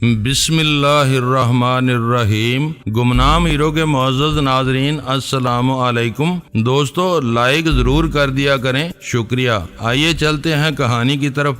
بسم اللہ الرحمن الرحیم۔ گمنام ہیرو کے معزز ناظرین السلام علیکم۔ دوستو لائک ضرور کر دیا کریں، شکریہ۔ آئیے چلتے ہیں کہانی کی طرف۔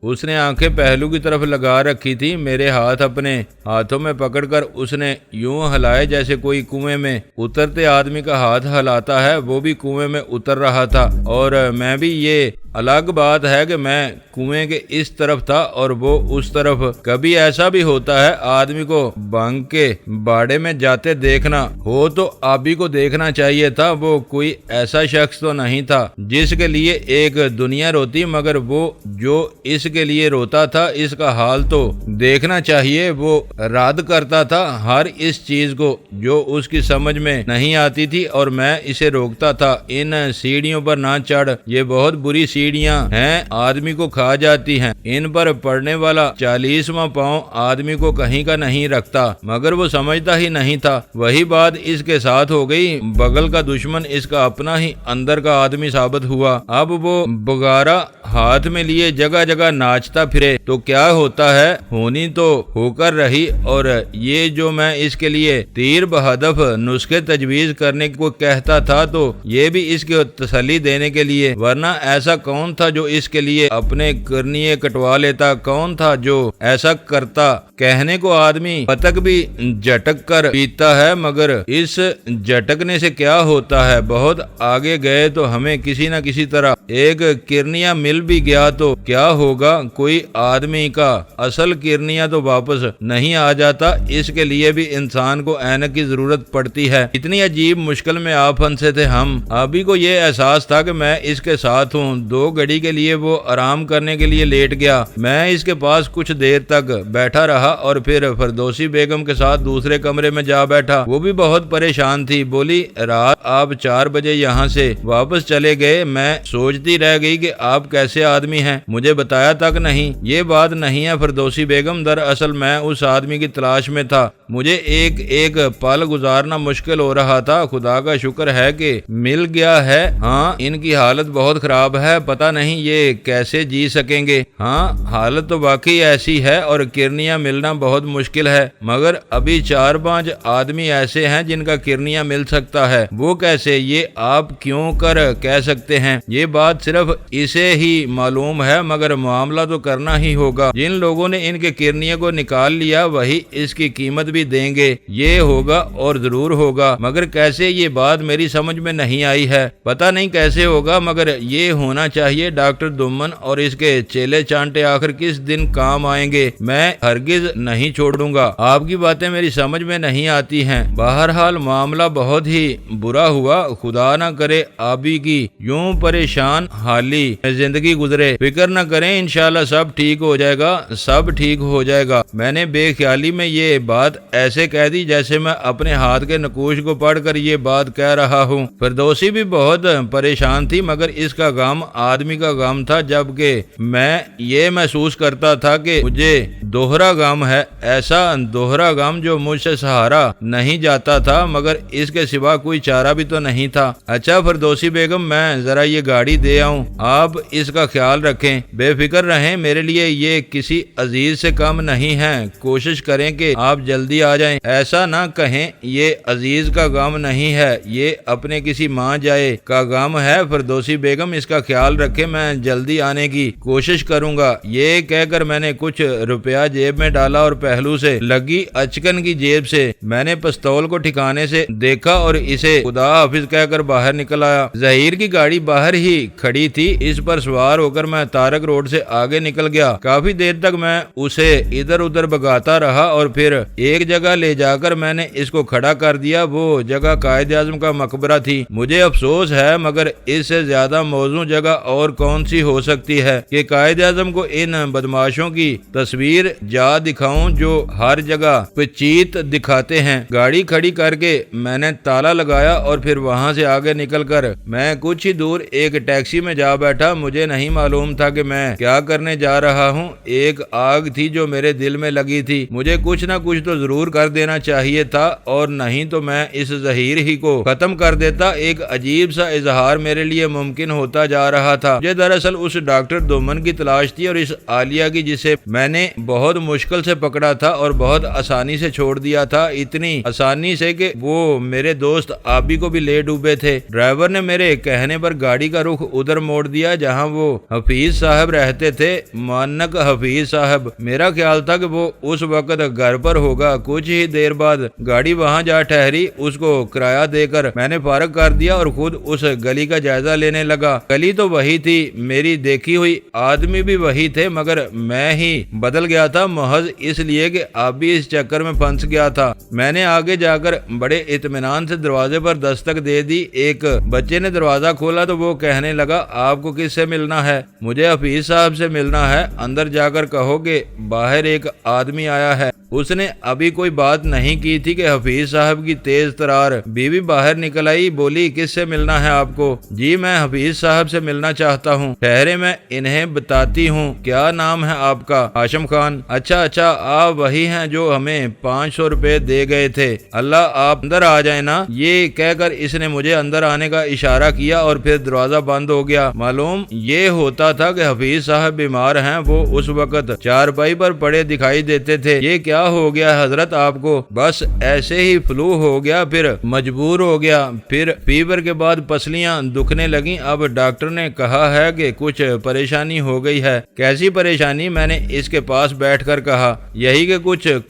اس نے آنکھیں پہلو کی طرف لگا رکھی تھی۔ میرے ہاتھ اپنے ہاتھوں میں پکڑ کر اس نے یوں ہلائے جیسے کوئی کنویں میں اترتے آدمی کا ہاتھ ہلاتا ہے۔ وہ بھی کنویں میں اتر رہا تھا اور میں بھی۔ یہ الگ بات ہے کہ میں کنویں کے اس طرف تھا اور وہ اس طرف۔ کبھی ایسا بھی ہوتا ہے آدمی کو بھنگ کے باڑے میں جاتے دیکھنا ہو تو آبی کو دیکھنا چاہیے تھا۔ وہ کوئی ایسا شخص تو نہیں تھا جس کے لیے ایک دنیا روتی، مگر وہ جو اس کے لیے روتا تھا اس کا حال تو دیکھنا چاہیے۔ وہ رد کرتا تھا ہر اس چیز کو جو اس کی سمجھ میں نہیں آتی تھی اور میں اسے روکتا تھا۔ ان سیڑھیوں پر نہ چڑھ، یہ بہت بری سیڑھیاں ہیں، آدمی کو کھا جاتی ہیں۔ ان پر پڑنے والا 40واں پاؤں آدمی کو کہیں کا نہیں رکھتا، مگر وہ سمجھتا ہی نہیں تھا۔ وہی بات اس کے ساتھ ہو گئی۔ بغل کا دشمن اس کا اپنا ہی اندر کا آدمی ثابت ہوا۔ اب وہ بگارا ہاتھ میں لیے جگہ جگہ ناچتا پھرے تو کیا ہوتا ہے، ہونی تو ہو کر رہی۔ اور یہ جو میں اس کے لیے تیر بہدف نسخے تجویز کرنے کو کہتا تھا تو یہ بھی اس کی تسلی دینے کے لیے، ورنہ ایسا کون تھا جو اس کے لیے اپنے کرنیے کٹوا لیتا؟ کون تھا جو ایسا کرتا؟ کہنے کو آدمی پتک بھی جھٹک کر پیتا ہے، مگر اس جھٹکنے سے کیا ہوتا ہے؟ بہت آگے گئے تو ہمیں کسی نہ کسی طرح ایک کرنیا مل بھی گیا تو کیا ہوگا؟ کوئی آدمی کا اصل کرنیا تو واپس نہیں آ جاتا۔ اس کے لیے بھی انسان کو اینک کی ضرورت پڑتی ہے۔ اتنی عجیب مشکل میں آ پھنسے تھے ہم۔ ابھی کو یہ احساس تھا کہ میں اس کے ساتھ ہوں۔ 2 گھڑی کے لیے وہ آرام کرنے کے لیے لیٹ گیا۔ میں اس کے پاس کچھ دیر تک بیٹھا رہا اور پھر فردوسی بیگم کے ساتھ دوسرے کمرے میں جا بیٹھا۔ وہ بھی بہت پریشان تھی۔ بولی، رات آپ 4 بجے یہاں سے واپس چلے گئے۔ میں سوچتی رہ گئی کہ آپ کیسے آدمی ہیں، مجھے بتایا تک نہیں۔ یہ بات نہیں ہے فردوسی بیگم، دراصل میں اس آدمی کی تلاش میں تھا۔ مجھے ایک پل گزارنا مشکل ہو رہا تھا۔ خدا کا شکر ہے کہ مل گیا ہے۔ ہاں، ان کی حالت بہت خراب ہے، پتہ نہیں یہ کیسے جی سکیں گے۔ ہاں، حالت تو واقعی ایسی ہے اور کرنیا ملنا بہت مشکل ہے، مگر ابھی 4-5 آدمی ایسے ہیں جن کا کرنیا مل سکتا ہے۔ وہ کیسے؟ یہ آپ کیوں کر کہہ سکتے ہیں؟ یہ بات صرف اسے ہی معلوم ہے، مگر معاملہ تو کرنا ہی ہوگا۔ جن لوگوں نے ان کے کرنیا کو نکال لیا وہی اس کی قیمت بھی دیں گے۔ یہ ہوگا اور ضرور ہوگا، مگر کیسے؟ یہ بات میری سمجھ میں نہیں آئی ہے۔ پتہ نہیں کیسے ہوگا، مگر یہ ہونا چاہیے۔ ڈاکٹر دمن اور اس کے چیلے چانٹے آخر کس دن کام آئیں گے؟ میں ہرگز نہیں چھوڑوں گا۔ آپ کی باتیں میری سمجھ میں نہیں آتی ہیں۔ بہرحال معاملہ بہت ہی برا ہوا۔ خدا نہ کرے آبی کی یوں پریشان حالی زندگی گزرے۔ فکر نہ کریں، انشاءاللہ سب ٹھیک ہو جائے گا، سب ٹھیک ہو جائے گا۔ میں نے بے خیالی میں یہ بات ایسے کہہ دی جیسے میں اپنے ہاتھ کے نقوش کو پڑھ کر یہ بات کہہ رہا ہوں۔ فردوسی بھی بہت پریشان تھی، مگر اس کا غم آدمی کا غم تھا، جبکہ میں یہ محسوس کرتا تھا کہ مجھے دوہرا غم ہے، ایسا دوہرا غم جو مجھ سے سہارا نہیں جاتا تھا، مگر اس کے سوا کوئی چارہ بھی تو نہیں تھا۔ اچھا فردوسی بیگم، میں ذرا یہ گاڑی دے آؤں، آپ اس کا خیال رکھیں۔ بے فکر رہیں، میرے لیے یہ کسی عزیز سے کم نہیں ہے۔ کوشش کریں کہ آپ جلدی آ جائیں۔ ایسا نہ کہیں یہ عزیز کا غم نہیں ہے، یہ اپنے کسی ماں جائے کا غم ہے۔ فردوسی بیگم اس کا خیال رکھیں، میں جلدی آنے کی کوشش کروں گا۔ یہ کہہ کر میں نے کچھ روپیہ جیب میں ڈالا اور پہلو سے لگی اچکن کی جیب سے میں نے پستول کو ٹھکانے سے دیکھا اور اسے خدا حافظ کہہ کر باہر نکل آیا۔ ظہیر کی گاڑی باہر ہی کھڑی تھی۔ اس پر سوار ہو کر میں تارک روڈ سے آگے نکل گیا۔ کافی دیر تک میں اسے ادھر ادھر بگاتا رہا اور پھر ایک جگہ لے جا کر میں نے اس کو کھڑا کر دیا۔ وہ جگہ قائد اعظم کا مقبرہ تھی۔ مجھے افسوس ہے، مگر اس سے زیادہ موزوں جگہ اور کون سی ہو سکتی ہے کہ قائد اعظم کو ان بدماشوں کی تصویر جا دکھاؤں جو ہر جگہ پچیت دکھاتے ہیں۔ گاڑی کھڑی کر کے میں نے تالا لگایا اور پھر وہاں سے آگے نکل کر میں کچھ ہی دور ایک ٹیکسی میں جا بیٹھا۔ مجھے نہیں معلوم تھا کہ میں کیا کرنے جا رہا ہوں۔ ایک آگ تھی جو میرے دل میں لگی تھی۔ مجھے کچھ نہ کچھ تو ضرور کر دینا چاہیے تھا، اور نہیں تو میں اس ظہیر ہی کو ختم کر دیتا۔ ایک عجیب سا اظہار میرے لیے ممکن ہوتا جا رہا رہا تھا۔ مجھے دراصل اس ڈاکٹر دومن کی تلاش تھی اور اس عالیہ کی جسے میں نے بہت مشکل سے پکڑا تھا اور بہت آسانی سے چھوڑ دیا تھا، اتنی آسانی سے کہ وہ میرے دوست آبی کو بھی لے ڈوبے تھے۔ ڈرائیور نے میرے کہنے پر گاڑی کا رخ ادھر موڑ دیا جہاں وہ حفیظ صاحب رہتے تھے، مانک حفیظ صاحب۔ میرا خیال تھا کہ وہ اس وقت گھر پر ہوگا۔ کچھ ہی دیر بعد گاڑی وہاں جا ٹھہری، اس کو کرایہ دے کر میں نے فارغ کر دیا اور خود اس گلی کا جائزہ لینے لگا۔ گلی تو وہی تھی، میری دیکھی ہوئی آدمی بھی وہی تھے، مگر میں ہی بدل گیا تھا، محض اس لیے کہ آپ بھی اس چکر میں پھنس گیا تھا۔ میں نے آگے جا کر بڑے اطمینان سے دروازے پر دستک دے دی۔ ایک بچے نے دروازہ کھولا تو وہ کہنے لگا، آپ کو کس سے ملنا ہے؟ مجھے حفیظ صاحب سے ملنا ہے، اندر جا کر کہو کہ باہر ایک آدمی آیا ہے۔ اس نے ابھی کوئی بات نہیں کی تھی کہ حفیظ صاحب کی تیز ترار بیوی باہر نکل آئی، بولی، کس سے ملنا ہے آپ کو؟ جی میں حفیظ صاحب سے ملنا چاہتا ہوں۔ ٹھہرے میں انہیں بتاتی ہوں۔ کیا نام ہے آپ کا؟ ہاشم خان۔ اچھا آپ وہی ہیں جو ہمیں 500 روپے دے گئے تھے۔ اللہ آپ اندر آ جائیں نا۔ یہ کہہ کر اس نے مجھے اندر آنے کا اشارہ کیا اور پھر دروازہ بند ہو گیا۔ معلوم یہ ہوتا تھا کہ حفیظ صاحب بیمار ہیں، وہ اس وقت چارپائی پر پڑے دکھائی دیتے تھے۔ یہ کیا ہو گیا حضرت آپ کو؟ بس ایسے ہی فلو ہو گیا، پھر مجبور ہو گیا، پھر فیور کے بعد پسلیاں دکھنے لگیں۔ اب ڈاکٹر نے کہا ہے کہ کچھ پریشانی ہو گئی ہے۔ کیسی پریشانی؟ میں نے اس کے پاس بیٹھ کر کہا۔ یہی کہ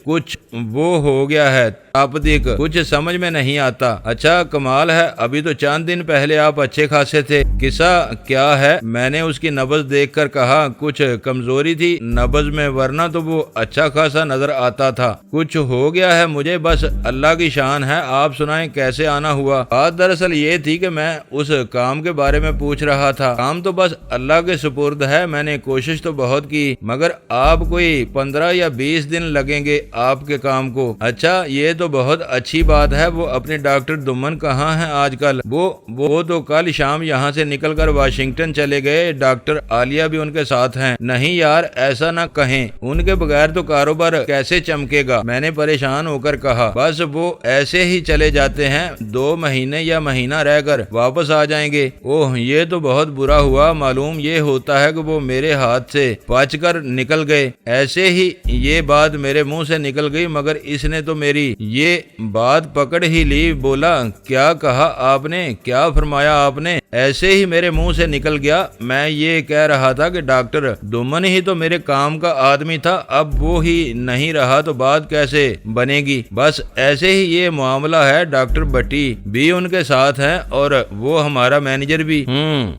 کچھ وہ ہو گیا ہے، آپ دیکھ کچھ سمجھ میں نہیں آتا۔ اچھا کمال ہے، ابھی تو چند دن پہلے آپ اچھے خاصے تھے۔ قصہ کیا ہے؟ میں نے اس کی نبض دیکھ کر کہا۔ کچھ کمزوری تھی نبض میں، ورنہ تو وہ اچھا خاصا نظر آتا تھا۔ کچھ ہو گیا ہے مجھے، بس اللہ کی شان ہے۔ آپ سنائیں کیسے آنا ہوا؟ بات دراصل یہ تھی کہ میں اس کام کے بارے میں پوچھ رہا تھا۔ کام تو بس اللہ کے سپرد ہے، میں نے کوشش تو بہت کی، مگر آپ کوئی 15 یا 20 دن لگیں گے آپ کے کام کو۔ اچھا یہ تو بہت اچھی بات ہے۔ وہ اپنے ڈاکٹر دومن کہاں ہیں آج کل؟ وہ تو کل شام یہاں سے نکل کر واشنگٹن چلے گئے۔ ڈاکٹر عالیہ بھی ان کے ساتھ ہیں۔ نہیں یار ایسا نہ کہیں، ان کے بغیر تو کاروبار کیسے چمکے گا؟ میں نے پریشان ہو کر کہا۔ بس وہ ایسے ہی چلے جاتے ہیں، 2 مہینے یا مہینہ رہ کر واپس آ جائیں گے۔ اوہ یہ تو بہت برا ہوا۔ معلوم یہ ہوتا ہے کہ وہ میرے ہاتھ سے بچ کر نکل گئے۔ ایسے ہی یہ بات میرے منہ سے نکل گئی، مگر اس نے تو میری یہ بات پکڑ ہی لی۔ بولا، کیا کہا آپ نے؟ کیا فرمایا آپ نے؟ ایسے ہی میرے منہ سے نکل گیا۔ میں یہ کہہ رہا تھا کہ ڈاکٹر دومن ہی تو میرے کام کا آدمی تھا، اب وہ ہی نہیں رہا تو بات کیسے بنے گی؟ بس ایسے ہی یہ معاملہ ہے۔ ڈاکٹر بٹی بھی ان کے ساتھ ہیں اور وہ ہمارا مینیجر بھی۔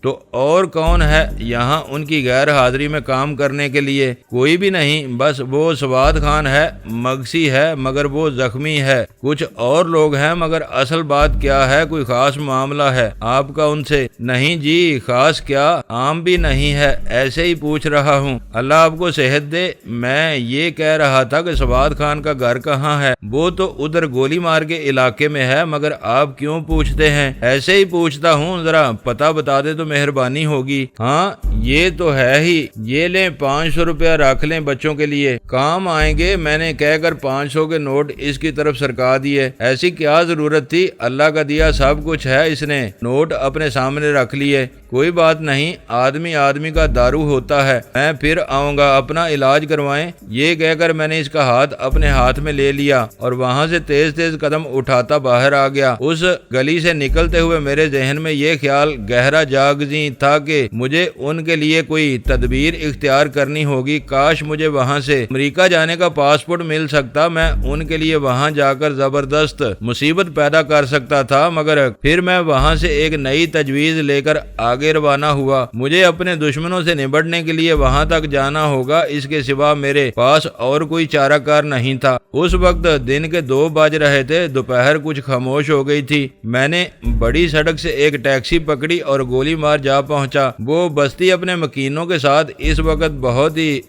تو اور کون ہے یہاں ان کی غیر حاضری میں کام کرنے کے لیے؟ کوئی بھی نہیں، بس وہ سواد خان ہے، مگسی ہے مگر وہ زخمی ہے۔ کچھ اور لوگ ہیں، مگر اصل بات کیا ہے؟ کوئی خاص معاملہ ہے آپ کا ان سے؟ نہیں جی، خاص کیا، عام بھی نہیں ہے، ایسے ہی پوچھ رہا ہوں۔ اللہ آپ کو صحت دے۔ میں یہ کہہ رہا تھا کہ سواد خان کا گھر کہاں ہے؟ وہ تو ادھر گولی مار کے علاقے میں ہے، مگر آپ کیوں پوچھتے ہیں؟ ایسے ہی پوچھتا ہوں، ذرا پتہ بتا دے تو مہربانی ہوگی۔ ہاں یہ تو ہے ہی، یہ لیں 500 روپیہ رکھ لیں، بچوں کے لیے کام آئیں گے۔ میں نے کہہ کر 500 کے نوٹ اس کی طرف سرکا دیے۔ ایسی کیا ضرورت تھی؟ اللہ کا دیا سب کچھ ہے۔ اس نے نوٹ اپنے سامنے رکھ لیے۔ کوئی بات نہیں، آدمی کا دارو ہوتا ہے، میں پھر آؤں گا، اپنا علاج کروائیں۔ یہ کہہ کر میں نے اس کا ہاتھ اپنے ہاتھ میں لے لیا اور وہاں سے تیز قدم اٹھاتا باہر آ گیا۔ اس گلی سے نکلتے ہوئے میرے ذہن میں یہ خیال گہرا جاگزیں تھا کہ مجھے ان کے لیے کوئی تدبیر اختیار کرنی ہوگی۔ کاش مجھے وہاں سے امریکہ جانے کا پاسپورٹ مل سکتا، میں ان کے لیے وہاں جا کر زبردست مصیبت پیدا کر سکتا تھا، مگر پھر میں وہاں سے ایک نئی تجویز لے کر آگے روانہ ہوا۔ مجھے اپنے دشمنوں سے نبٹنے کے لیے وہاں تک جانا ہوگا، اس کے سوا میرے پاس اور کوئی چارہ کار نہیں تھا۔ اس وقت دن کے 2 بج رہے تھے، دوپہر کچھ خاموش ہو گئی تھی۔ میں نے بڑی سڑک سے ایک ٹیکسی پکڑی اور گولی مار جا پہنچا۔ وہ بستی اپنے مکینوں کے ساتھ اس وقت بہت ہی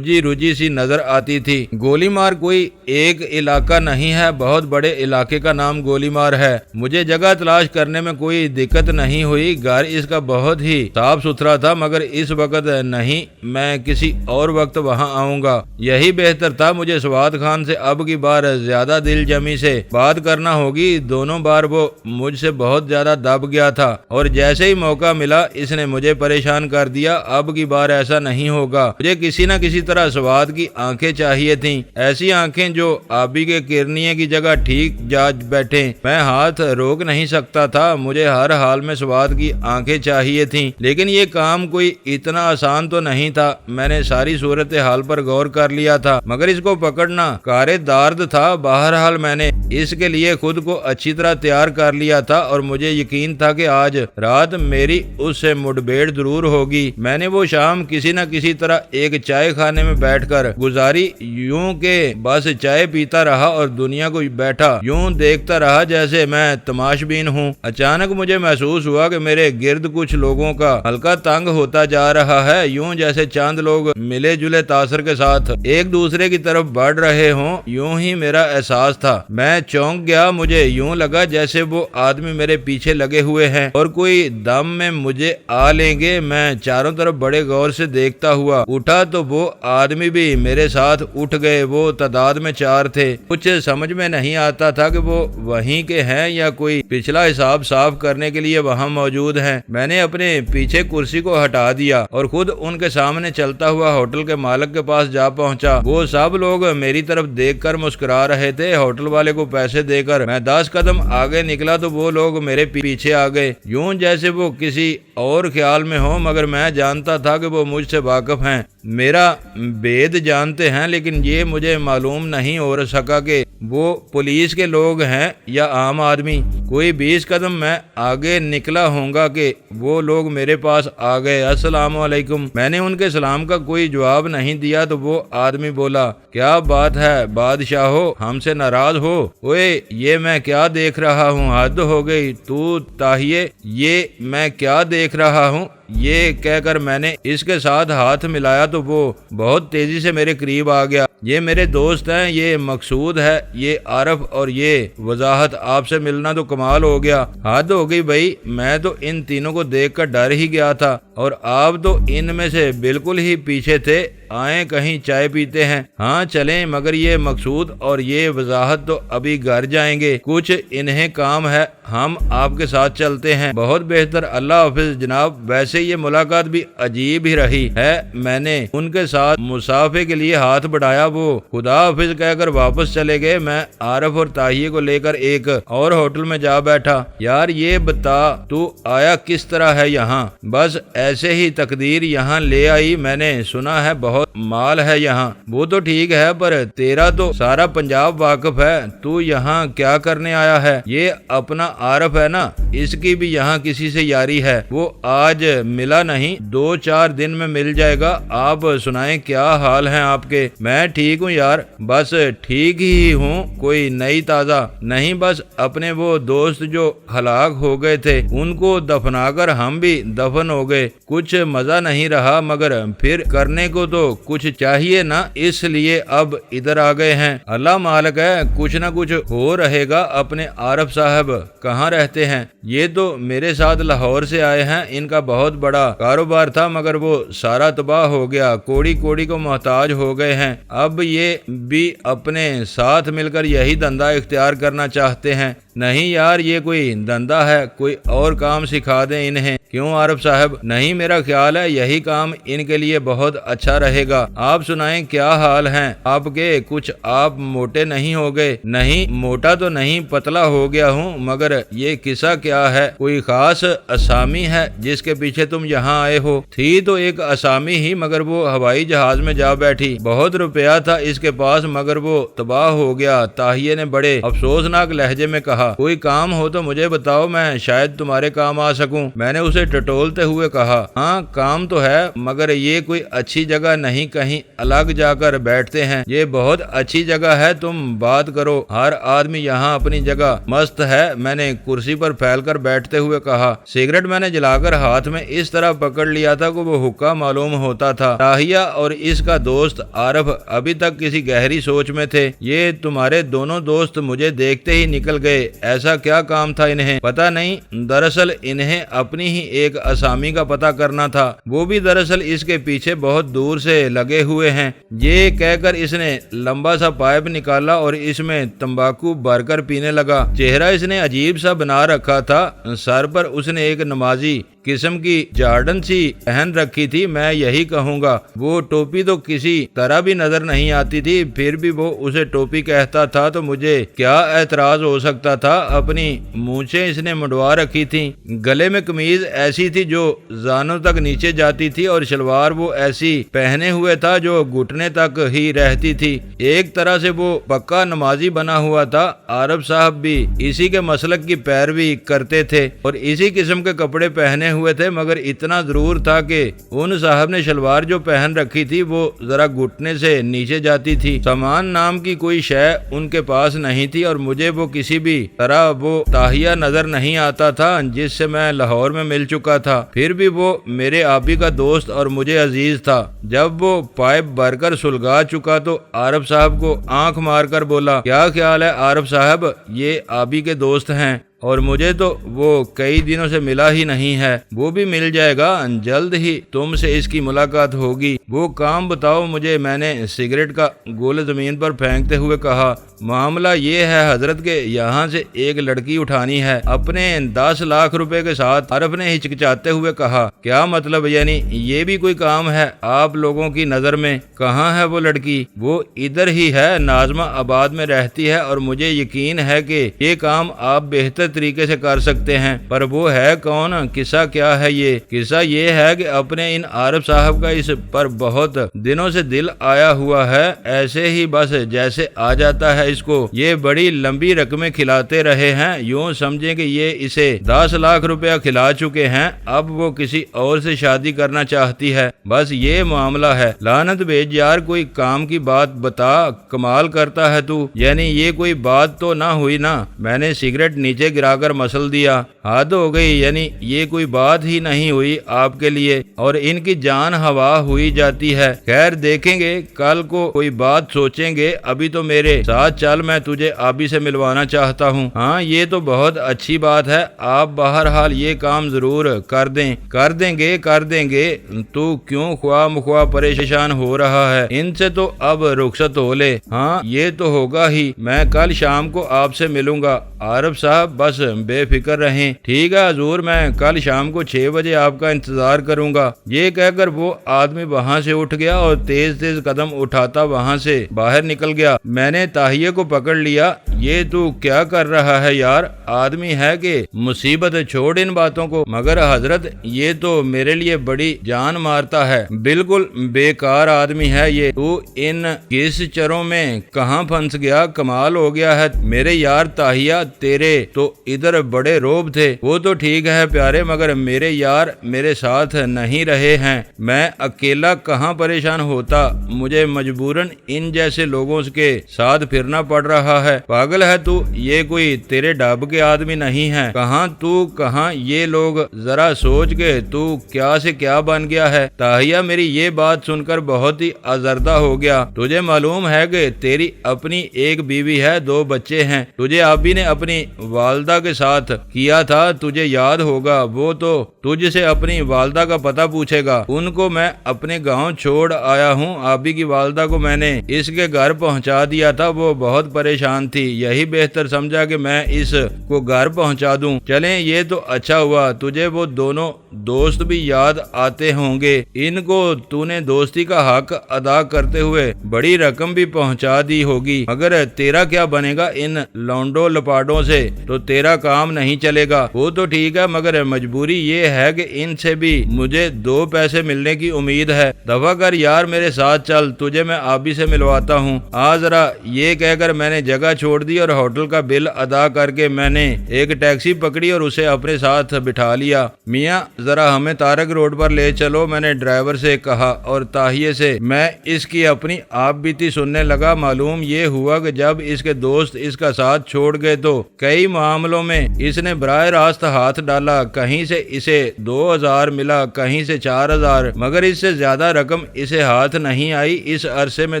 رجی سی نظر آتی تھی۔ گولی مار کوئی ایک علاقہ نہیں ہے، بہت بڑے علاقے کا نام گولی مار ہے۔ مجھے جگہ تلاش کرنے میں کوئی دقت نہیں ہوئی، بھی گھر اس کا بہت ہی صاف ستھرا تھا، مگر اس وقت نہیں، میں کسی اور وقت وہاں آؤں گا۔ یہی بہتر تھا، مجھے سواد خان سے اب کی بار زیادہ دل جمی سے بات کرنا ہوگی۔ دونوں بار وہ مجھ سے بہت زیادہ دب گیا تھا اور جیسے ہی موقع ملا اس نے مجھے پریشان کر دیا۔ اب کی بار ایسا نہیں ہوگا، مجھے کسی نہ کسی طرح سواد کی آنکھیں چاہیے تھیں، ایسی آنکھیں جو آبی کے کرنیے کی جگہ ٹھیک جا بیٹھے۔ میں ہاتھ روک نہیں سکتا تھا، مجھے ہر حال میں سواد کی آنکھیں چاہیے تھیں، لیکن یہ کام کوئی اتنا آسان تو نہیں تھا۔ میں نے ساری صورتحال پر غور کر لیا تھا، مگر اس کو پکڑنا کار دارد تھا۔ بہرحال میں نے اس کے لیے خود کو اچھی طرح تیار کر لیا تھا اور مجھے یقین تھا کہ آج رات میری اس سے مڈبھیڑ ضرور ہوگی۔ میں نے وہ شام کسی نہ کسی طرح ایک چائے خانے میں بیٹھ کر گزاری، یوں کہ بس چائے پیتا رہا اور دنیا کو بیٹھا یوں دیکھتا رہا جیسے میں تماش بین ہوں۔ اچانک مجھے محسوس ہوا کہ میرے گرد کچھ لوگوں کا حلقہ تنگ ہوتا جا رہا ہے، یوں جیسے چند لوگ ملے جلے تاثر کے ساتھ ایک دوسرے کی طرف بڑھ رہے ہوں، یوں ہی میرا احساس تھا۔ میں چونک گیا، مجھے یوں لگا جیسے وہ آدمی میرے پیچھے لگے ہوئے ہیں اور کوئی دم میں مجھے آ لیں گے۔ میں چاروں طرف بڑے غور سے دیکھتا ہوا اٹھا تو وہ آدمی بھی میرے ساتھ اٹھ گئے۔ وہ تعداد میں 4 تھے۔ کچھ سمجھ میں نہیں آتا تھا کہ وہ وہیں کے ہیں یا کوئی پچھلا حساب صاف کرنے کے لیے وہاں موجود ہیں۔ میں نے اپنے پیچھے کرسی کو ہٹا دیا اور خود ان کے سامنے چلتا ہوا ہوٹل کے مالک کے پاس جا پہنچا۔ وہ سب لوگ میری طرف دیکھ کر مسکرا رہے تھے۔ ہوٹل والے کو پیسے دے کر میں 10 قدم آگے نکلا تو وہ لوگ میرے پیچھے آ گئے، یوں جیسے وہ کسی اور خیال میں ہوں، مگر میں جانتا تھا کہ وہ مجھ سے واقف ہیں، میرا بید جانتے ہیں، لیکن یہ مجھے معلوم نہیں ہو سکا کہ وہ پولیس کے لوگ ہیں یا عام آدمی۔ کوئی 20 قدم میں آگے نکلا ہوں گا کہ وہ لوگ میرے پاس آ گئے۔ السلام علیکم۔ میں نے ان کے سلام کا کوئی جواب نہیں دیا تو وہ آدمی بولا، کیا بات ہے بادشاہو، ہم سے ناراض ہو؟ اوئے یہ میں کیا دیکھ رہا ہوں، حد ہو گئی، تو تاہیے یہ میں کیا دیکھ رہا ہوں؟ یہ کہہ کر میں نے اس کے ساتھ ہاتھ ملایا تو وہ بہت تیزی سے میرے قریب آ گیا۔ یہ میرے دوست ہیں، یہ مقصود ہے، یہ عارف، اور یہ وضاحت، آپ سے ملنا تو کمال ہو گیا۔ حد ہو گئی بھائی، میں تو ان تینوں کو دیکھ کر ڈر ہی گیا تھا اور آپ تو ان میں سے بالکل ہی پیچھے تھے۔ آئیں کہیں چائے پیتے ہیں؟ ہاں چلیں، مگر یہ مقصود اور یہ وضاحت تو ابھی گھر جائیں گے، کچھ انہیں کام ہے، ہم آپ کے ساتھ چلتے ہیں۔ بہت بہتر، اللہ حافظ جناب۔ ویسے یہ ملاقات بھی عجیب ہی رہی ہے۔ میں نے ان کے ساتھ مصافحے کے لیے ہاتھ بڑھایا، وہ خدا حافظ کہہ کر واپس چلے گئے۔ میں عارف اور طاہیہ کو لے کر ایک اور ہوٹل میں جا بیٹھا۔ یار یہ بتا تو آیا کس طرح ہے یہاں؟ بس ایسے ہی تقدیر یہاں لے آئی، میں نے سنا ہے بہت مال ہے یہاں۔ وہ تو ٹھیک ہے، پر تیرا تو سارا پنجاب واقف ہے، تو یہاں کیا کرنے آیا ہے؟ یہ اپنا عارف ہے نا، اس کی بھی یہاں کسی سے یاری ہے، وہ آج ملا نہیں، 2-4 دن میں مل جائے گا۔ آپ سنائیں کیا حال ہیں آپ کے؟ میں ٹھیک ہوں یار، بس ٹھیک ہی ہوں، کوئی نئی تازہ نہیں، بس اپنے وہ دوست جو ہلاک ہو گئے تھے ان کو دفنا کر ہم بھی دفن ہو گئے۔ کچھ مزہ نہیں رہا، مگر پھر کرنے کو تو کچھ چاہیے نا، اس لیے اب ادھر آ گئے ہیں۔ اللہ مالک ہے، کچھ نہ کچھ ہو رہے گا۔ اپنے عارف صاحب کہاں رہتے ہیں؟ یہ تو میرے ساتھ لاہور سے آئے ہیں، ان کا بہت بڑا کاروبار تھا مگر وہ سارا تباہ ہو گیا، کوڑی کوڑی کو محتاج ہو گئے ہیں۔ اب یہ بھی اپنے ساتھ مل کر یہی دھندا اختیار کرنا چاہتے ہیں۔ نہیں یار، یہ کوئی دھندا ہے، کوئی اور کام سکھا دیں انہیں۔ کیوں عارف صاحب؟ نہیں، میرا خیال ہے یہی کام ان کے لیے بہت اچھا رہے گا۔ آپ سنائیں کیا حال ہیں آپ کے؟ کچھ آپ موٹے نہیں ہو گئے؟ نہیں موٹا تو نہیں، پتلا ہو گیا ہوں، مگر یہ قصہ کیا ہے؟ کوئی خاص اسامی ہے جس کے پیچھے تم یہاں آئے ہو؟ تھی تو ایک اسامی ہی، مگر وہ ہوائی جہاز میں جا بیٹھی۔ بہت روپیہ تھا اس کے پاس مگر وہ تباہ ہو گیا۔ طاہیہ نے بڑے افسوسناک لہجے میں کہا، کوئی کام ہو تو مجھے بتاؤ، میں شاید تمہارے کام آ سکوں۔ میں نے اسے ٹٹولتے ہوئے کہا، ہاں کام تو ہے مگر یہ کوئی اچھی جگہ نہیں، کہیں الگ جا کر بیٹھتے ہیں۔ یہ بہت اچھی جگہ ہے، تم بات کرو، ہر آدمی یہاں اپنی جگہ مست ہے۔ میں نے کرسی پر پھیل کر بیٹھتے ہوئے کہا۔ سگریٹ میں نے جلا کر ہاتھ میں اس طرح پکڑ لیا تھا کہ وہ حقہ معلوم ہوتا تھا۔ تاہیہ اور اس کا دوست عارف ابھی تک کسی گہری سوچ میں تھے۔ یہ تمہارے دونوں دوست مجھے دیکھتے ہی نکل گئے، ایسا کیا کام تھا انہیں؟ پتہ نہیں، دراصل انہیں اپنی ہی ایک اسامی کا پتہ کرنا تھا، وہ بھی دراصل اس کے پیچھے بہت دور سے لگے ہوئے ہیں۔ یہ کہہ کر اس نے لمبا سا پائپ نکالا اور اس میں تمباکو بھر کر پینے لگا۔ چہرہ اس نے عجیب سا بنا رکھا تھا، سر پر اس نے ایک نمازی قسم کی جارڈن سی پہن رکھی تھی، میں یہی کہوں گا۔ وہ ٹوپی تو کسی طرح بھی نظر نہیں آتی تھی، پھر بھی وہ اسے ٹوپی کہتا تھا تو مجھے کیا اعتراض ہو سکتا تھا؟ اپنی مونچھیں اس نے منڈوا رکھی تھی، گلے میں قمیض ایسی تھی جو زانوں تک نیچے جاتی تھی اور شلوار وہ ایسی پہنے ہوئے تھا جو گھٹنے تک ہی رہتی تھی۔ ایک طرح سے وہ پکا نمازی بنا ہوا تھا۔ عارف صاحب بھی اسی کے مسلک کی پیروی کرتے تھے اور اسی قسم کے کپڑے پہنے ہوئے تھے، مگر اتنا ضرور تھا کہ ان صاحب نے شلوار جو پہن رکھی تھی وہ ذرا گھٹنے سے نیچے جاتی تھی۔ سامان نام کی کوئی شے ان کے پاس نہیں تھی اور مجھے وہ کسی بھی طرح وہ تاہیہ نظر نہیں آتا تھا جس سے میں لاہور میں مل چکا تھا۔ پھر بھی وہ میرے آبی کا دوست اور مجھے عزیز تھا۔ جب وہ پائپ بھر کر سلگا چکا تو عارف صاحب کو آنکھ مار کر بولا، کیا خیال ہے عارف صاحب؟ یہ آبی کے دوست ہیں اور مجھے تو وہ کئی دنوں سے ملا ہی نہیں ہے۔ وہ بھی مل جائے گا، جلد ہی تم سے اس کی ملاقات ہوگی۔ وہ کام بتاؤ مجھے، میں نے سگریٹ کا گول زمین پر پھینکتے ہوئے کہا۔ معاملہ یہ ہے حضرت کہ یہاں سے ایک لڑکی اٹھانی ہے اپنے 10 لاکھ روپے کے ساتھ۔ عارف نے ہچکچاتے ہوئے کہا، کیا مطلب؟ یعنی یہ بھی کوئی کام ہے آپ لوگوں کی نظر میں؟ کہاں ہے وہ لڑکی؟ وہ ادھر ہی ہے، ناظمہ آباد میں رہتی ہے اور مجھے یقین ہے کہ یہ کام آپ بہتر طریقے سے کر سکتے ہیں، پر وہ ہے کون؟ قصہ کیا ہے یہ؟ قصہ یہ ہے کہ اپنے ان عارف صاحب کا اس پر بہت دنوں سے دل آیا ہوا ہے، ایسے ہی بس جیسے آ جاتا ہے اس کو۔ یہ بڑی لمبی رقمیں کھلاتے رہے ہیں، یوں سمجھیں کہ یہ اسے 10 لاکھ روپیہ کھلا چکے ہیں، اب وہ کسی اور سے شادی کرنا چاہتی ہے، بس یہ معاملہ ہے۔ لعنت بھیج یار، کوئی کام کی بات بتا، کمال کرتا ہے تو۔ یعنی یہ کوئی بات تو نہ ہوئی نا؟ میں نے سگریٹ نیچے گرا کر مسل دیا۔ حد ہو گئی، یعنی یہ کوئی بات ہی نہیں ہوئی آپ کے لیے، اور ان کی جان ہوا ہوئی جاتی ہے۔ خیر دیکھیں گے، کل کو کوئی بات سوچیں گے، ابھی تو میرے ساتھ چل، میں تجھے آبی سے ملوانا چاہتا ہوں۔ ہاں یہ تو بہت اچھی بات ہے، آپ بہرحال یہ کام ضرور کر دیں گے۔ تو کیوں خواہ مخواہ پریشان ہو رہا ہے؟ ان سے تو اب رخصت ہو لے۔ ہاں یہ تو ہوگا ہی، میں کل شام کو آپ سے ملوں گا۔ عارف صاحب بس بے فکر رہیں۔ ٹھیک ہے حضور، میں کل شام کو 6 بجے آپ کا انتظار کروں گا۔ یہ کہہ کر وہ آدمی وہاں سے اٹھ گیا اور تیز تیز قدم اٹھاتا وہاں سے باہر نکل گیا۔ میں نے تاہیہ کو پکڑ لیا۔ یہ تو کیا کر رہا ہے یار؟ آدمی ہے کہ مصیبت، چھوڑ ان باتوں کو۔ مگر حضرت یہ تو میرے لیے بڑی جان مارتا ہے، بالکل بیکار آدمی ہے یہ۔ تو ان کس چروں میں کہاں پھنس گیا؟ کمال ہو گیا ہے میرے یار تاہیہ، تیرے تو ادھر بڑے روب تھے۔ وہ تو ٹھیک ہے پیارے، مگر میرے یار میرے ساتھ نہیں رہے ہیں، میں اکیلا کہاں پریشان ہوتا، مجھے مجبوراً ان جیسے لوگوں کے ساتھ پھرنا پڑ رہا ہے۔ پاگل ہے تو، یہ کوئی تیرے ڈب کے آدمی نہیں ہے، کہاں یہ لوگ، ذرا سوچ کے تو کیا سے کیا بن گیا ہے۔ تاہیہ میری یہ بات سن کر بہت ہی آزردہ ہو گیا۔ تجھے معلوم ہے کہ تیری اپنی ایک بیوی ہے، 2 بچے ہیں، تجھے آبی نے اپنی والدہ کے ساتھ کیا تھا، تجھے یاد ہوگا، وہ تو تجھ سے اپنی والدہ کا پتہ پوچھے گا۔ ان کو میں اپنے گاؤں چھوڑ آیا ہوں، آبی کی والدہ کو میں نے اس کے گھر پہنچا دیا تھا، وہ بہت پریشان تھی، یہی بہتر سمجھا کہ میں اس کو گھر پہنچا دوں۔ چلیں یہ تو اچھا ہوا، تجھے وہ دونوں دوست بھی یاد آتے ہوں گے، ان کو تو نے دوستی کا حق ادا کرتے ہوئے بڑی رقم بھی پہنچا دی ہوگی، مگر تیرا کیا بنے گا ان لونڈوں لپاٹوں سے؟ تو تیرا کام نہیں چلے گا۔ کا وہ تو ٹھیک ہے، مگر مجبوری یہ ہے کہ ان سے بھی مجھے 2 پیسے ملنے کی امید ہے۔ دفع کر یار، میرے ساتھ چل، تجھے میں آبی سے ملواتا ہوں، آ ذرا۔ یہ کہہ کر میں نے جگہ چھوڑ دی اور ہوٹل کا بل ادا کر کے میں نے ایک ٹیکسی پکڑی اور اسے اپنے ساتھ بٹھا لیا۔ میاں ذرا ہمیں تارک روڈ پر لے چلو، میں نے ڈرائیور سے کہا اور تاہیے سے میں اس کی اپنی آپ بیتی سننے لگا۔ معلوم یہ ہوا کہ جب اس کے دوست اس کا ساتھ چھوڑ گئے تو کئی معاملوں میں اس نے براہ راست ہاتھ ڈالا۔ کہیں سے اسے 2000 ملا، کہیں سے 4000، مگر اس سے زیادہ رقم اسے ہاتھ نہیں آئی۔ اس عرصے میں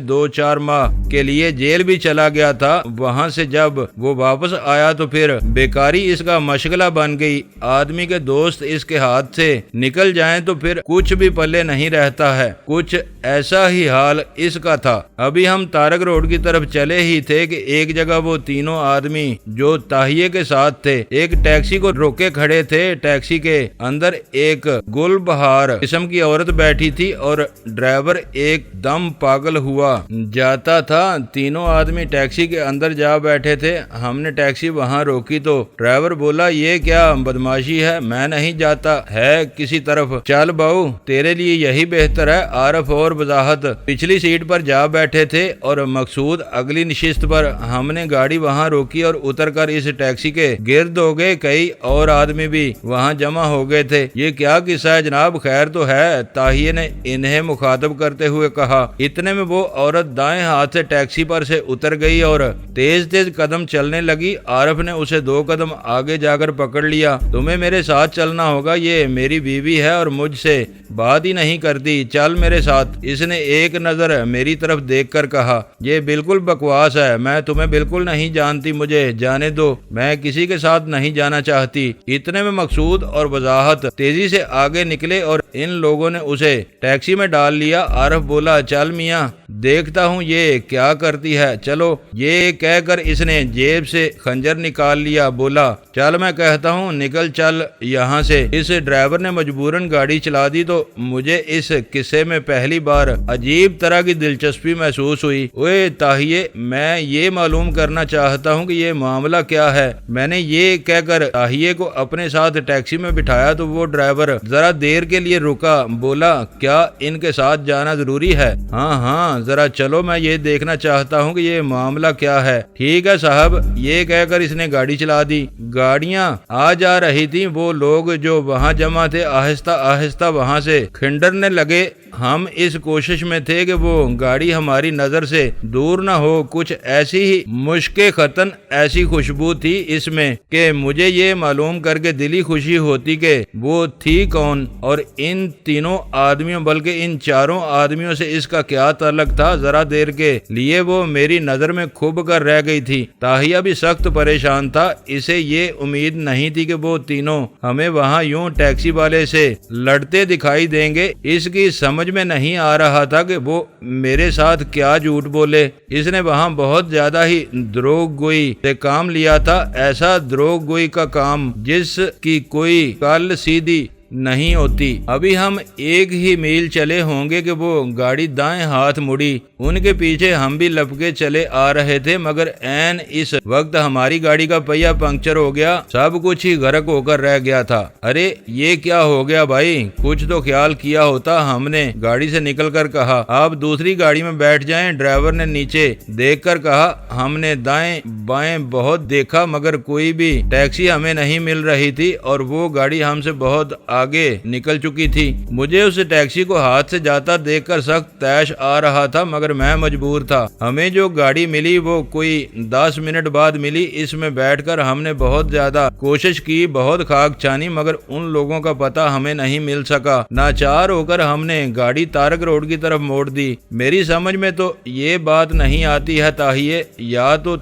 2-4 ماہ کے لیے جیل بھی چلا گیا تھا۔ وہاں سے جب وہ واپس آیا تو پھر بیکاری اس کا مشغلہ بن گئی۔ آدمی کے دوست اس کے ہاتھ سے نکل جائیں تو پھر کچھ بھی پلے نہیں رہتا ہے۔ کچھ ایسا ہی حال اس کا تھا۔ ابھی ہم تارک روڈ کی طرف چلے ہی تھے کہ ایک جگہ وہ تینوں آدمی جو تاہیے کے ساتھ تھے ایک ٹیکسی کو روکے کھڑے تھے۔ ٹیکسی کے اندر ایک گل بہار قسم کی عورت بیٹھی تھی اور ڈرائیور ایک دم پاگل ہوا جاتا تھا۔ تینوں آدمی ٹیکسی کے اندر جا بیٹھے تھے۔ ہم نے ٹیکسی وہاں روکی تو ڈرائیور بولا، یہ کیا بدماشی ہے؟ میں نہیں جاتا ہے کسی طرف، چل باؤ، تیرے لیے یہی بہتر ہے۔ عارف اور وضاحت پچھلی سیٹ پر جا بیٹھے تھے اور مقصود اگلی نشست پر۔ ہم نے گاڑی وہاں روکی اور اتر کر اس ٹیکسی کے گرد ہو گئے۔ کئی اور آدمی بھی وہاں جمع ہو گئے تھے۔ یہ کیا قصہ ہے جناب، خیر تو ہے؟ تاہیے نے انہیں مخاطب کرتے ہوئے کہا۔ اتنے میں وہ عورت دائیں ہاتھ سے ٹیکسی پر سے اتر گئی اور تیز تیز قدم چلنے لگی۔ عارف نے اسے 2 قدم آگے جا کر پکڑ لیا۔ تمہیں میرے ساتھ چلنا ہوگا، یہ میری بیوی ہے اور مجھ سے بات ہی نہیں کرتی، چل میرے ساتھ۔ اس نے ایک نظر میری طرف دیکھ کر کہا، یہ بالکل بکواس ہے، میں تمہیں بالکل نہیں جانتی، مجھے جانے دو، میں کسی کے ساتھ نہیں جانا چاہتی۔ اتنے میں مقصود اور وضاحت تیزی سے آگے نکلے اور ان لوگوں نے اسے ٹیکسی میں ڈال لیا۔ عارف بولا، چل میاں، دیکھتا ہوں یہ کیا کرتی ہے، چلو۔ یہ کہہ کر اس نے جیب سے خنجر نکال لیا، بولا، چل میں کہتا ہوں، نکل چل یہاں سے۔ اس ڈرائیور نے مجبوراً گاڑی چلا دی تو مجھے اس قصے میں پہلی بار عجیب طرح کی دلچسپی محسوس ہوئی۔ اوے تاہیے، میں یہ معلوم کرنا چاہتا ہوں کہ یہ معاملہ کیا ہے۔ میں نے یہ کہہ کر تاہیے کو اپنے ساتھ ٹیکسی میں بٹھایا تو وہ ڈرائیور ذرا دیر کے لیے رکا، بولا، کیا ان کے ساتھ جانا ضروری ہے؟ ہاں ہاں ذرا چلو، میں یہ دیکھنا چاہتا ہوں کہ یہ معاملہ کیا ہے۔ ٹھیک ہے صاحب، یہ کہہ کر اس نے گاڑی چلا دی۔ گاڑیاں آ جا رہی تھیں، وہ لوگ جو وہاں جمع تھے آہستہ آہستہ وہاں سے کھنڈرنے لگے۔ ہم اس کوشش میں تھے کہ وہ گاڑی ہماری نظر سے دور نہ ہو۔ کچھ ایسی ہی مشک ختن، ایسی خوشبو تھی اس میں کہ مجھے یہ معلوم کر کے دلی خوشی ہوتی کہ وہ تھی کون اور ان تینوں آدمیوں بلکہ ان 4 آدمیوں سے اس کا کیا تعلق تھا۔ ذرا دیر کے لیے وہ میری نظر میں کھب کر رہ گئی تھی۔ تاہیہ بھی سخت پریشان تھا، اسے یہ امید نہیں تھی کہ وہ تینوں ہمیں وہاں یوں ٹیکسی والے سے لڑتے دکھائی دیں گے۔ اس کی سمجھ میں نہیں آ رہا تھا کہ وہ میرے ساتھ کیا جھوٹ بولے۔ اس نے وہاں بہت زیادہ ہی دروغ گوئی سے کام لیا تھا، ایسا دروغ گوئی کا کام جس کی کوئی کل سیدھی نہیں ہوتی۔ ابھی ہم 1 ہی میل چلے ہوں گے کہ وہ گاڑی دائیں ہاتھ مڑی۔ ان کے پیچھے ہم بھی لپکے چلے آ رہے تھے، مگر عین اس وقت ہماری گاڑی کا پہیہ پنکچر ہو گیا، سب کچھ ہی غرق ہو کر رہ گیا تھا۔ ارے یہ کیا ہو گیا بھائی، کچھ تو خیال کیا ہوتا، ہم نے گاڑی سے نکل کر کہا۔ آپ دوسری گاڑی میں بیٹھ جائیں، ڈرائیور نے نیچے دیکھ کر کہا۔ ہم نے دائیں بائیں بہت دیکھا مگر کوئی بھی ٹیکسی ہمیں نہیں مل رہی تھی اور وہ گاڑی ہم سے بہت آگے نکل چکی تھی۔ مجھے اس ٹیکسی کو ہاتھ سے جاتا دیکھ کر سخت طیش آ رہا تھا، مگر میں مجبور تھا۔ ہمیں جو گاڑی ملی وہ کوئی 10 منٹ بعد ملی۔ اس میں بیٹھ کر ہم نے بہت زیادہ کوشش کی، بہت خاک چھانی، مگر ان لوگوں کا پتہ ہمیں نہیں مل سکا۔ ناچار ہو کر ہم نے گاڑی تارک روڈ کی طرف موڑ دی۔ میری سمجھ میں تو یہ بات نہیں آتی ہے تاہیے، یا تو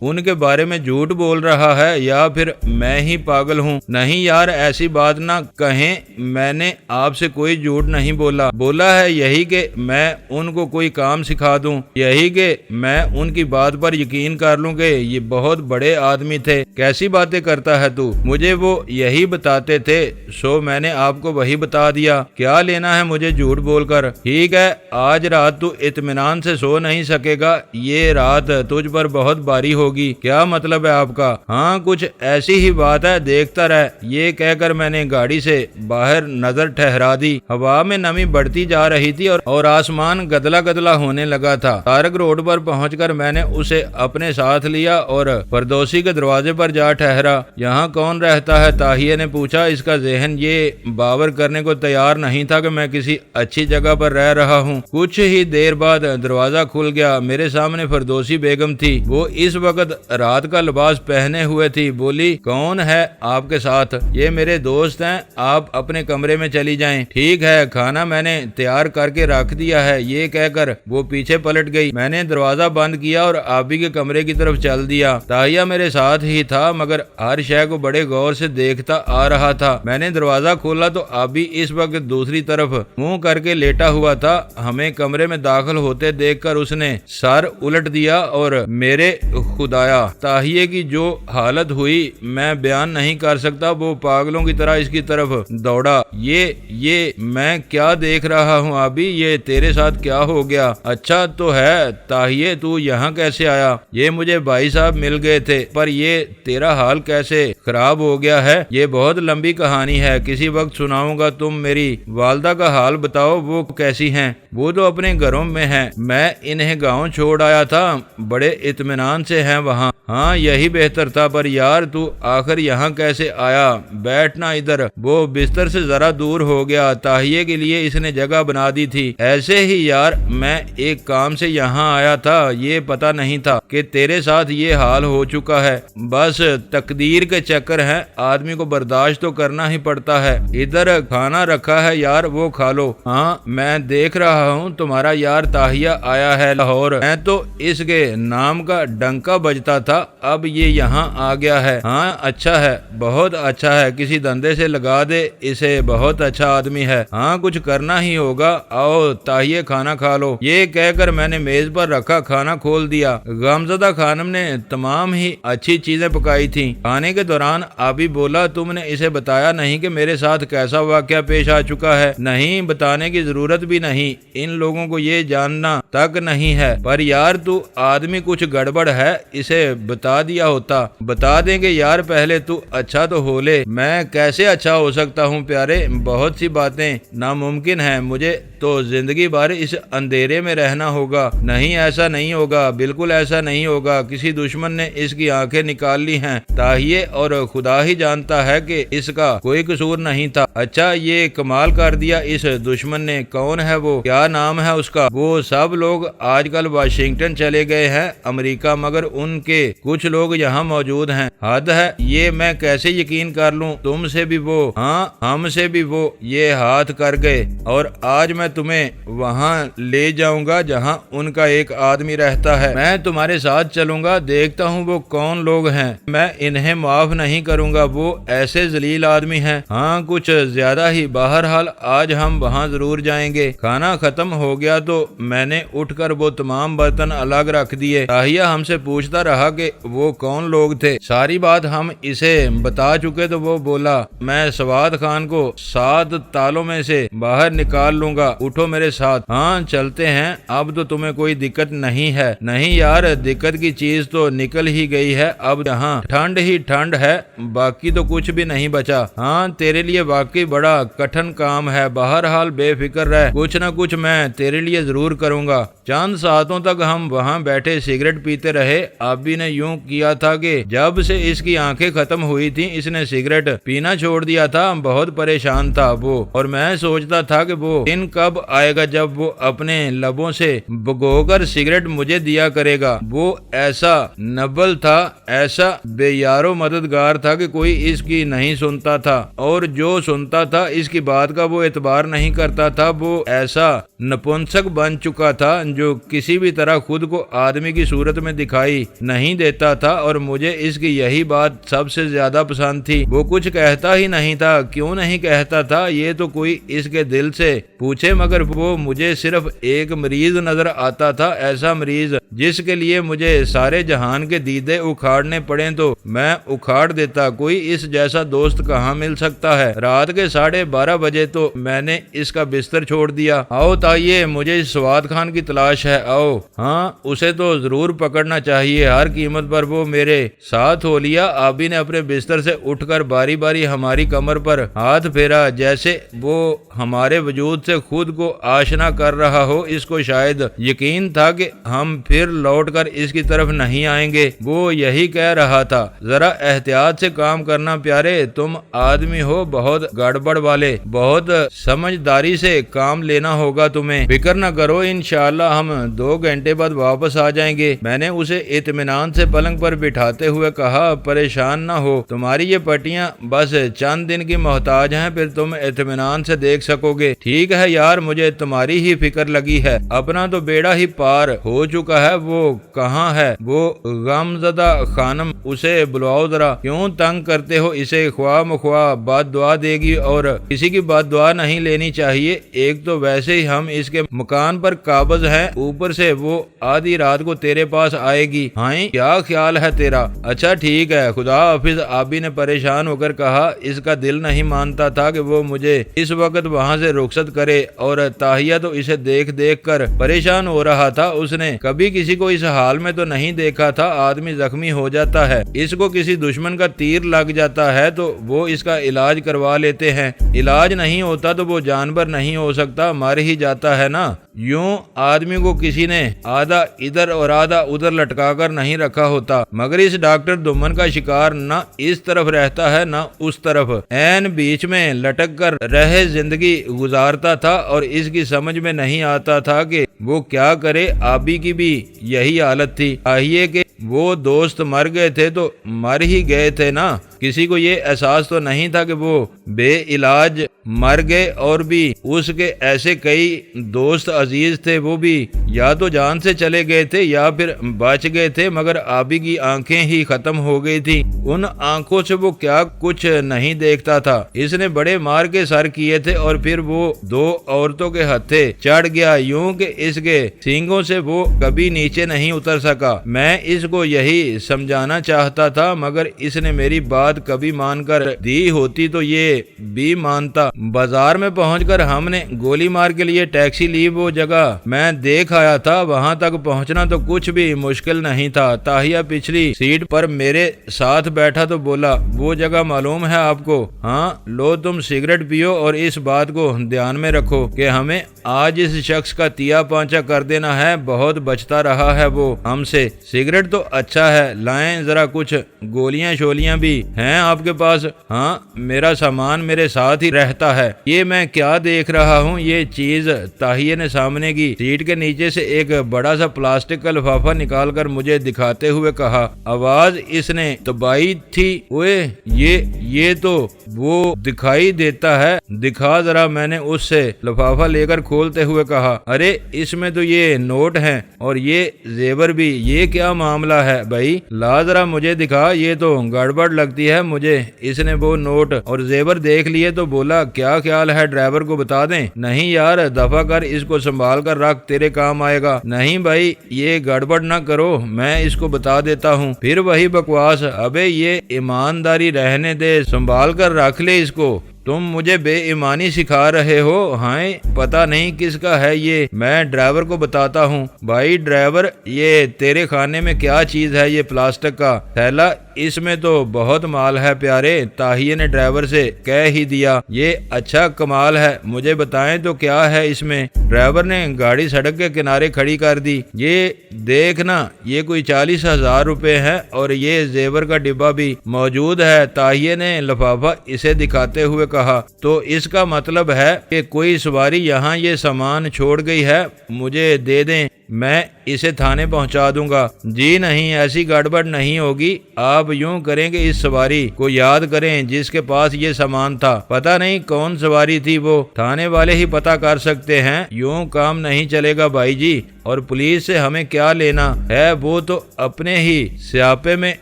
ان کے بارے میں جھوٹ بول رہا ہے یا پھر میں ہی پاگل ہوں۔ نہیں یار، ایسی بات نہ کہیں کہیں میں نے آپ سے کوئی جھوٹ نہیں بولا ہے یہی کہ میں ان کو کوئی کام سکھا دوں، یہی کہ میں ان کی بات پر یقین کر لوں کہ یہ بہت بڑے آدمی تھے۔ کیسی باتیں کرتا ہے تو؟ مجھے وہ یہی بتاتے تھے، سو میں نے آپ کو وہی بتا دیا۔ کیا لینا ہے مجھے جھوٹ بول کر؟ ٹھیک ہے، آج رات تو اطمینان سے سو نہیں سکے گا، یہ رات تجھ پر بہت باری ہوگی۔ کیا مطلب ہے آپ کا؟ ہاں کچھ ایسی ہی بات ہے، دیکھتا رہ۔ یہ کہہ کر میں نے گاڑی سے باہر نظر ٹھہرا دی۔ ہوا میں نمی بڑھتی جا رہی تھی اور آسمان گدلا گدلا ہونے لگا تھا۔ تارک روڈ پر پہنچ کر میں نے اسے اپنے ساتھ لیا اور فردوسی کے دروازے پر جا ٹھہرا۔ یہاں کون رہتا ہے؟ تاہیہ نے پوچھا۔ اس کا ذہن یہ باور کرنے کو تیار نہیں تھا کہ میں کسی اچھی جگہ پر رہ رہا ہوں۔ کچھ ہی دیر بعد دروازہ کھل گیا، میرے سامنے فردوسی بیگم تھی۔ وہ اس وقت رات کا لباس پہنے ہوئے تھی۔ بولی، کون ہے آپ کے ساتھ؟ یہ میرے دوست ہیں، آپ اپنے کمرے میں چلی جائیں۔ ٹھیک ہے، کھانا میں نے تیار کر کے رکھ دیا ہے۔ یہ کہہ کر وہ پیچھے پلٹ گئی۔ میں نے دروازہ بند کیا اور آبی کے کمرے کی طرف چل دیا۔ تاہیہ میرے ساتھ ہی تھا مگر ہر شے کو بڑے غور سے دیکھتا آ رہا تھا۔ میں نے دروازہ کھولا تو آبی اس وقت دوسری طرف منہ کر کے لیٹا ہوا تھا۔ ہمیں کمرے میں داخل ہوتے دیکھ کر اس نے سر الٹ دیا اور میرے خدایا، تاہیہ کی جو حالت ہوئی میں بیان نہیں کر سکتا۔ وہ پاگلوں کی طرح اس کی طرف دوڑا۔ یہ میں کیا دیکھ رہا ہوں آبی؟ یہ تیرے ساتھ کیا ہو گیا؟ اچھا تو ہے تاہیہ، تو یہاں کیسے آیا؟ یہ مجھے بھائی صاحب مل گئے تھے، پر یہ تیرا حال کیسے خراب ہو گیا ہے؟ یہ بہت لمبی کہانی ہے، کسی وقت سناؤں گا۔ تم میری والدہ کا حال بتاؤ، وہ کیسی ہیں؟ وہ تو اپنے گھروں میں ہیں، میں انہیں گاؤں چھوڑ آیا تھا، بڑے اطمینان سے ہیں وہاں۔ ہاں یہی بہتر تھا، پر یار تو آخر یہاں کیسے آیا؟ بیٹھنا ادھر۔ وہ بستر سے ذرا دور ہو گیا، تاہیہ کے لیے اس نے جگہ بنا دی تھی۔ ایسے ہی یار، میں ایک کام سے یہاں آیا تھا، یہ پتا نہیں تھا کہ تیرے ساتھ یہ حال ہو چکا ہے۔ بس تقدیر کے چکر ہیں، آدمی کو برداشت تو کرنا ہی پڑتا ہے۔ ادھر کھانا رکھا ہے یار، وہ کھا لو۔ ہاں میں دیکھ رہا ہوں تمہارا یار تاہیہ آیا ہے لاہور، میں تو اس کے نام کا ڈنکا بجتا تھا، اب یہ یہاں آ گیا ہے۔ ہاں اچھا ہے، بہت اچھا ہے، کسی دندے سے لگا دے اسے، بہت اچھا آدمی ہے۔ ہاں کچھ کرنا ہی ہوگا، آؤ تاہیہ کھانا کھا لو۔ یہ کہہ کر میں نے میز پر رکھا کھانا کھول دیا۔ غمزدہ خانم نے تمام ہی اچھی چیزیں پکائی تھیں۔ کھانے کے دوران آبی بولا، تم نے اسے بتایا نہیں کہ میرے ساتھ کیسا واقعہ پیش آ چکا ہے؟ نہیں، بتانے کی ضرورت بھی نہیں، ان لوگوں کو یہ جاننا تک نہیں ہے، پر یار تو آدمی کچھ گڑبڑ ہے، اسے بتا دیا ہوتا۔ بتا دیں گے یار، پہلے تو اچھا تو ہو لے۔ میں کیسے اچھا ہو سکتا ہوں پیارے؟ بہت سی باتیں ناممکن ہیں، مجھے تو زندگی بھر اس اندھیرے میں رہنا ہوگا۔ نہیں ایسا نہیں ہوگا، بالکل ایسا نہیں ہوگا، کسی دشمن نے اس کی آنکھیں نکال لی ہیں تاہیہ، اور خدا ہی جانتا ہے کہ اس کا کوئی قصور نہیں تھا۔ اچھا یہ کمال کر دیا اس دشمن نے، کون ہے وہ؟ کیا نام ہے اس کا؟ وہ سب لوگ آج کل واشنگٹن چلے گئے ہیں، امریکہ، مگر ان کے کچھ لوگ یہاں موجود ہیں۔ حد ہے، یہ میں کیسے یقین کر لوں؟ تم سے بھی وہ، ہاں ہم سے بھی وہ، یہ ہاتھ کر گئے، اور آج میں تمہیں وہاں لے جاؤں گا جہاں ان کا ایک آدمی رہتا ہے۔ میں تمہارے ساتھ چلوں گا، دیکھتا ہوں وہ کون لوگ ہیں، میں انہیں معاف نہیں کروں گا، وہ ایسے ذلیل آدمی ہیں۔ ہاں کچھ زیادہ ہی، بہرحال آج ہم وہاں ضرور جائیں گے۔ کھانا ختم ہو گیا تو میں نے اٹھ کر وہ تمام برتن الگ رکھ دیے۔ تاہیہ ہم سے پوچھتا رہا کہ وہ کون لوگ تھے۔ ساری بات ہم اسے بتا چکے تو وہ بولا، میں سواد خان کو 7 تالوں میں سے باہر نکال لوں گا، اٹھو میرے ساتھ۔ ہاں چلتے ہیں، اب تو تمہیں کوئی دقت نہیں ہے؟ نہیں یار، دقت کی چیز تو نکل ہی گئی ہے، اب یہاں ٹھنڈ ہی ٹھنڈ ہے، باقی تو کچھ بھی نہیں بچا۔ ہاں تیرے لیے واقعی بڑا کٹھن کام ہے، بہرحال بے فکر رہ، کچھ نہ کچھ میں تیرے لیے ضرور کروں گا۔ چند ساعتوں تک ہم وہاں بیٹھے سگریٹ پیتے رہے۔ آبی نے یوں کیا تھا کہ جب سے اس کی آنکھیں ختم ہوئی تھی اس نے سگریٹ پینا چھوڑ دیا تھا، بہت پریشان تھا وہ، اور میں سوچتا تھا کہ وہ دن کب کب آئے گا جب وہ اپنے لبوں سے بھگو کر سگریٹ مجھے دیا کرے گا۔ وہ ایسا نبل تھا، ایسا بے یار و مددگار تھا کہ کوئی اس کی نہیں سنتا تھا، اور جو سنتا تھا اس کی بات کا وہ اعتبار نہیں کرتا تھا۔ وہ ایسا نپنسک بن چکا تھا جو کسی بھی طرح خود کو آدمی کی صورت میں دکھائی نہیں دیتا تھا، اور مجھے اس کی یہی بات سب سے زیادہ پسند تھی۔ وہ کچھ کہتا ہی نہیں تھا۔ کیوں نہیں کہتا تھا یہ تو کوئی اس کے دل سے پوچھے، مگر وہ مجھے صرف ایک مریض نظر آتا تھا، ایسا مریض جس کے لیے مجھے سارے جہان کے دیدے اکھاڑنے پڑیں تو میں اکھاڑ دیتا۔ کوئی اس جیسا دوست کہاں مل سکتا ہے؟ رات کے 12:30 بجے تو میں نے اس کا بستر چھوڑ دیا۔ آؤ تائیے، مجھے سواد خان کی تلاش ہے، آؤ۔ ہاں، اسے تو ضرور پکڑنا چاہیے، ہر قیمت پر۔ وہ میرے ساتھ ہو لیا۔ آبی نے اپنے بستر سے اٹھ کر باری باری ہماری کمر پر ہاتھ پھیرا، جیسے وہ ہمارے وجود سے خود کو آشنا کر رہا ہو۔ اس کو شاید یقین تھا کہ ہم پھر لوٹ کر اس کی طرف نہیں آئیں گے۔ وہ یہی کہہ رہا تھا، ذرا احتیاط سے کام کرنا پیارے، تم آدمی ہو بہت گڑبڑ والے، بہت سمجھداری سے کام لینا ہوگا تمہیں۔ فکر نہ کرو، انشاءاللہ ہم 2 گھنٹے بعد واپس آ جائیں گے۔ میں نے اسے اطمینان سے پلنگ پر بٹھاتے ہوئے کہا، پریشان نہ ہو، تمہاری یہ پٹیاں بس چند دن کی محتاج ہیں، پھر تم اطمینان سے دیکھ سکو گے۔ ٹھیک ہے یار، مجھے تمہاری ہی فکر لگی ہے۔ اپنا تو بیڑا ہی پار ہو چکا ہے۔ وہ کہاں ہے وہ غم زدہ خانم؟ اسے بلاؤ ذرا۔ کیوں تنگ کرتے ہو اسے؟ خواہ مخواہ بد دعا دے گی، اور کسی کی بد دعا نہیں لینی چاہیے۔ ایک تو ویسے ہی ہم اس کے مکان پر قابض ہیں، اوپر سے وہ آدھی رات کو تیرے پاس آئے گی۔ ہاں، کیا خیال ہے تیرا؟ اچھا ٹھیک ہے، خدا حافظ۔ آبی نے پریشان ہو کر کہا۔ اس کا دل نہیں مانتا تھا کہ وہ مجھے اس وقت وہاں سے رخصت کرے، اور تاہیہ تو اسے دیکھ دیکھ کر پریشان ہو رہا تھا۔ اس نے کبھی کسی کو اس حال میں تو نہیں دیکھا تھا۔ آدمی زخمی ہو جاتا ہے، اس کو کسی دشمن کا تیر لگ جاتا ہے تو وہ اس کا علاج کروا لیتے ہیں۔ علاج نہیں ہوتا تو وہ جانور نہیں ہو سکتا، مر ہی جاتا ہے نا۔ یوں آدمی کو کسی نے آدھا ادھر اور آدھا ادھر لٹکا کر نہیں رکھا ہوتا، مگر اس ڈاکٹر دمن کا شکار نہ اس طرف رہتا ہے نہ اس طرف، عین بیچ میں لٹک کر رہے زندگی گزارتا تھا، اور اس کی سمجھ میں نہیں آتا تھا کہ وہ کیا کرے۔ آبی کی بھی یہی حالت تھی۔ آئیے کہ وہ دوست مر گئے تھے تو مر ہی گئے تھے نا، کسی کو یہ احساس تو نہیں تھا کہ وہ بے علاج مر گئے، اور بھی اس کے ایسے کئی دوست عزیز تھے، وہ بھی یا تو جان سے چلے گئے تھے یا پھر بچ گئے تھے، مگر آبی کی آنکھیں ہی ختم ہو گئی تھی۔ ان آنکھوں سے وہ کیا کچھ نہیں دیکھتا تھا۔ اس نے بڑے مار کے سر کیے تھے، اور پھر وہ 2 عورتوں کے ہتھے چڑھ گیا، یوں کہ اس کے سینگوں سے وہ کبھی نیچے نہیں اتر سکا۔ میں اس کو یہی سمجھانا چاہتا تھا، مگر اس نے میری بات کبھی مان کر دی ہوتی تو یہ بھی مانتا۔ بازار میں پہنچ کر ہم نے گولی مار کے لیے ٹیکسی لی۔ وہ جگہ میں دیکھ آیا تھا، وہاں تک پہنچنا تو کچھ بھی مشکل نہیں تھا۔ تاہیہ پچھلی سیٹ پر میرے ساتھ بیٹھا تو بولا، وہ جگہ معلوم ہے آپ کو؟ ہاں، لو تم سگریٹ پیو، اور اس بات کو دھیان میں رکھو کہ ہمیں آج اس شخص کا تیا پانچا کر دینا ہے۔ بہت بچتا رہا ہے وہ ہم سے۔ سگریٹ تو اچھا ہے، لائیں ذرا کچھ گولیاں شولیاں بھی ہیں آپ کے پاس؟ ہاں، میرا سامان میرے ساتھ ہی رہتا ہے۔ یہ میں کیا دیکھ رہا ہوں؟ یہ چیز تاہیہ نے سامنے کی سیٹ کے نیچے سے ایک بڑا سا پلاسٹک کا لفافہ نکال کر مجھے دکھاتے ہوئے کہا۔ آواز اس نے دبائی تھی، اوئے یہ تو وہ دکھائی دیتا ہے، دکھا ذرا۔ میں نے اس سے لفافہ لے کر کھولتے ہوئے کہا، ارے اس میں تو یہ نوٹ ہیں، اور یہ زیور بھی۔ یہ کیا معاملہ ہے بھائی؟ لا ذرا مجھے دکھا، یہ تو گڑبڑ لگتی ہے مجھے۔ اس نے وہ نوٹ اور زیور دیکھ لیے تو بولا، کیا خیال ہے ڈرائیور کو بتا دیں؟ نہیں یار، دفع کر، اس کو سنبھال کر رکھ، تیرے کام آئے گا۔ نہیں بھائی، یہ گڑبڑ نہ کرو، میں اس کو بتا دیتا ہوں۔ پھر وہی بکواس، ابے یہ ایمانداری رہنے دے، سنبھال کر رکھ لے اس کو۔ تم مجھے بے ایمانی سکھا رہے ہو؟ ہاں، پتہ نہیں کس کا ہے یہ، میں ڈرائیور کو بتاتا ہوں۔ بھائی ڈرائیور، یہ تیرے کھانے میں کیا چیز ہے؟ یہ پلاسٹک کا تھیلا، اس میں تو بہت مال ہے پیارے۔ طاہیہ نے ڈرائیور سے کہہ ہی دیا۔ یہ اچھا کمال ہے، مجھے بتائیں تو کیا ہے اس میں؟ ڈرائیور نے گاڑی سڑک کے کنارے کھڑی کر دی۔ یہ دیکھنا، یہ کوئی 40,000 روپے ہے اور یہ زیور کا ڈبہ بھی موجود ہے۔ طاہیہ نے لفافہ اسے دکھاتے ہوئے کہا، تو اس کا مطلب ہے کہ کوئی سواری یہاں یہ سامان چھوڑ گئی ہے، مجھے دے دیں، میں اسے تھانے پہنچا دوں گا۔ جی نہیں، ایسی گڑبڑ نہیں ہوگی، آپ یوں کریں کہ اس سواری کو یاد کریں جس کے پاس یہ سامان تھا۔ پتہ نہیں کون سواری تھی، وہ تھانے والے ہی پتہ کر سکتے ہیں، یوں کام نہیں چلے گا بھائی جی۔ اور پولیس سے ہمیں کیا لینا ہے، وہ تو اپنے ہی سیاپے میں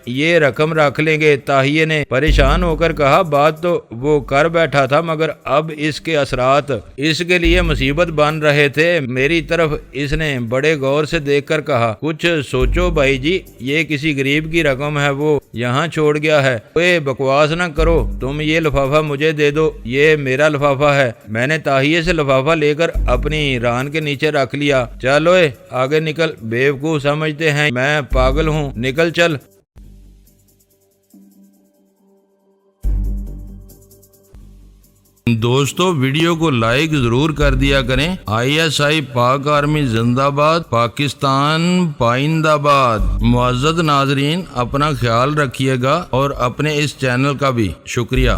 یہ رقم رکھ لیں گے۔ طاہیہ نے پریشان ہو کر کہا، بات تو وہ کر بیٹھا تھا مگر اب اس کے اثرات اس کے لیے مصیبت بن رہے تھے۔ میری طرف اس نے بڑے غور سے دیکھ کر کہا، کچھ سوچو بھائی جی، یہ کسی غریب کی رقم ہے، وہ یہاں چھوڑ گیا ہے۔ اے بکواس نہ کرو، تم یہ لفافہ مجھے دے دو، یہ میرا لفافہ ہے۔ میں نے طاہیہ سے لفافہ لے کر اپنی ران کے نیچے رکھ لیا۔ چلو آگے نکل، بیوقوف سمجھتے ہیں میں پاگل ہوں، نکل چل۔ دوستو ویڈیو کو لائک ضرور کر دیا کریں۔ ISI پاک آرمی زندہ باد، پاکستان پائندہ باد۔ معزز ناظرین، اپنا خیال رکھیے گا اور اپنے اس چینل کا بھی شکریہ۔